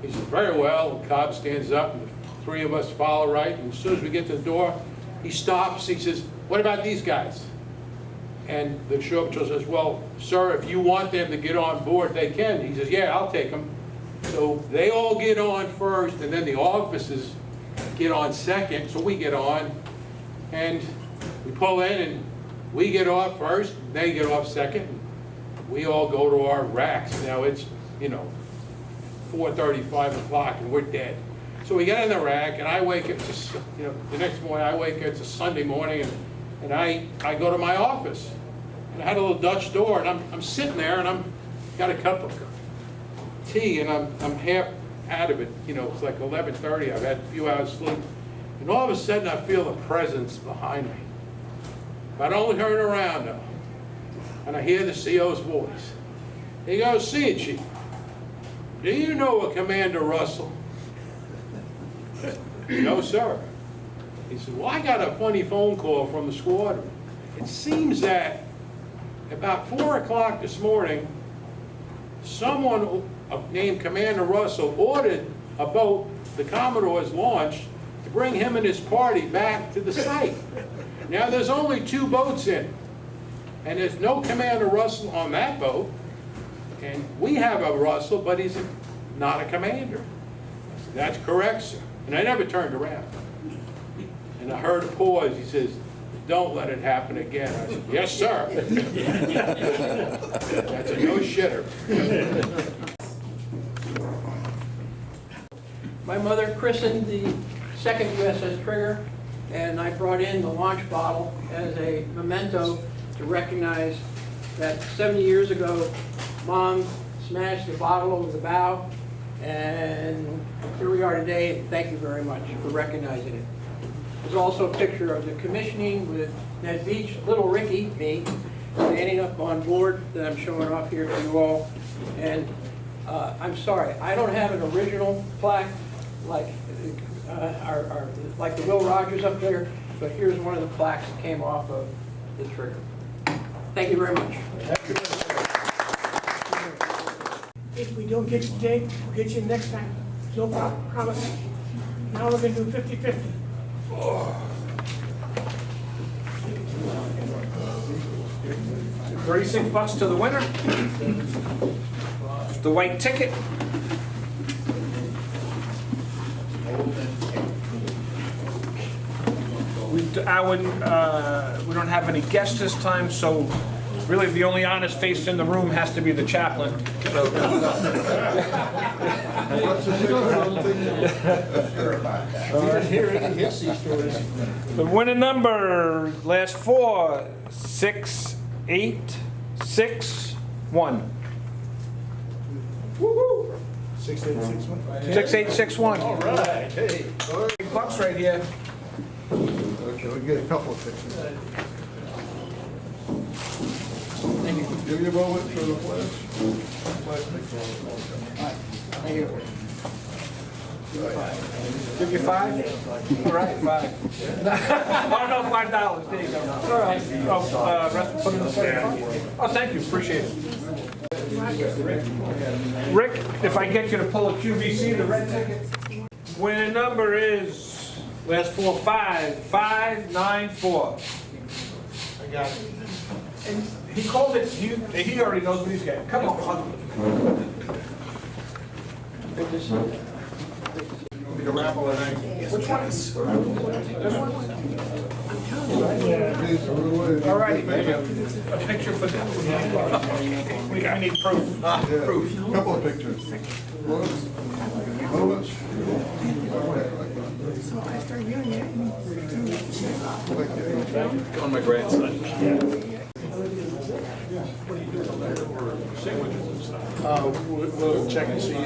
He says, very well. The cop stands up, and the 3 of us follow right, and as soon as we get to the door, he stops. He says, what about these guys? And the shore patrol says, well, sir, if you want them to get on board, they can. He says, yeah, I'll take them. So they all get on first, and then the officers get on second, so we get on, and we pull in, and we get off first, they get off second, we all go to our racks. Now it's, 4:30, 5 o'clock, and we're dead. So we get in the rack, and I wake up, the next morning I wake up, it's a Sunday morning, and I go to my office. And I had a little Dutch door, and I'm sitting there, and I'm got a cup of tea, and I'm half out of it. It's like 11:30, I've had a few hours sleep. And all of a sudden I feel a presence behind me. But I only turn around though, and I hear the CO's voice. He goes, see it, Chief. Do you know a Commander Russell? No, sir. He said, well, I got a funny phone call from the squadron. It seems that about 4 o'clock this morning, someone named Commander Russell ordered a boat the Commodore's launched to bring him and his party back to the site. Now there's only 2 boats in it, and there's no Commander Russell on that boat, and we have a Russell, but he's not a commander. I said, that's correct, sir. And I never turned around. And I heard a pause. He says, don't let it happen again. I said, yes, sir. That's a no-shitter. My mother christened the second USS Trigger, and I brought in the launch bottle as a memento to recognize that 70 years ago, Mom smashed the bottle over the bow, And here we are today, and thank you very much for recognizing it. There's also a picture of the commissioning with Ned Beach, little Ricky, me, standing up on board that I'm showing off here to you all. And I'm sorry, I don't have an original plaque like like the Will Rogers up there, but here's one of the plaques that came off of the trigger. Thank you very much. If we don't get you today, we'll get you next time. No problem, promise. Now we're gonna do 50-50. 36 bucks to the winner. The white ticket. We don't have any guests this time, so really the only honest face in the room has to be the chaplain. So. The winning number, last four, 6861. 6861. All right. Hey. Big bucks right here. Okay, we'll get a couple of pictures. Give you a moment for the flash. Thank you. Give you $5? All right, $5. Oh, no, $5. There you go. All right. Oh, rest put in the safe. Oh, thank you, appreciate it. Rick, if I get you to pull a QVC, the red ticket. Winning number is, last four, 594. I got it. And he called it, he already knows what he's getting. Come on, hug me. Good to see you. The raffle tonight. Which one? This one? All right. A picture for them. I need proof. Proof. Couple of pictures. Moments. So I started doing it. On my grandson. We'll check and see.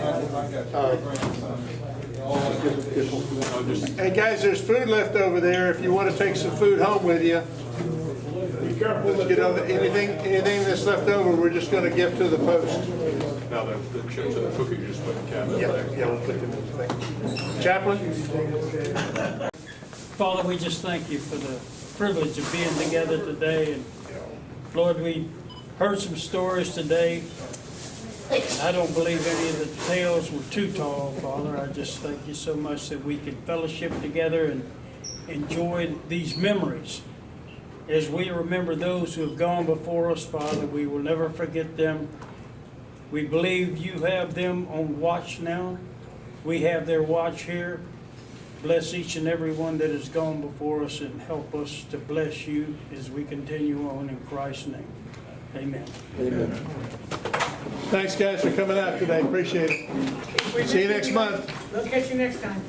Hey guys, there's food left over there. If you want to take some food home with you. Be careful. Let's get over anything that's left over. We're just going to give to the post. Now the chips and the cookie, you just put in the cabinet. Yeah, we'll put them in the thing. Chaplain. Father, we just thank you for the privilege of being together today. And Lord, we heard some stories today. I don't believe any of the tales were too tall, Father. I just thank you so much that we can fellowship together and enjoy these memories. As we remember those who have gone before us, Father, we will never forget them. We believe you have them on watch now. We have their watch here. Bless each and every one that has gone before us and help us to bless you as we continue on in Christ's name. Amen. Amen. Thanks guys for coming out today. Appreciate it. See you next month. We'll catch you next time.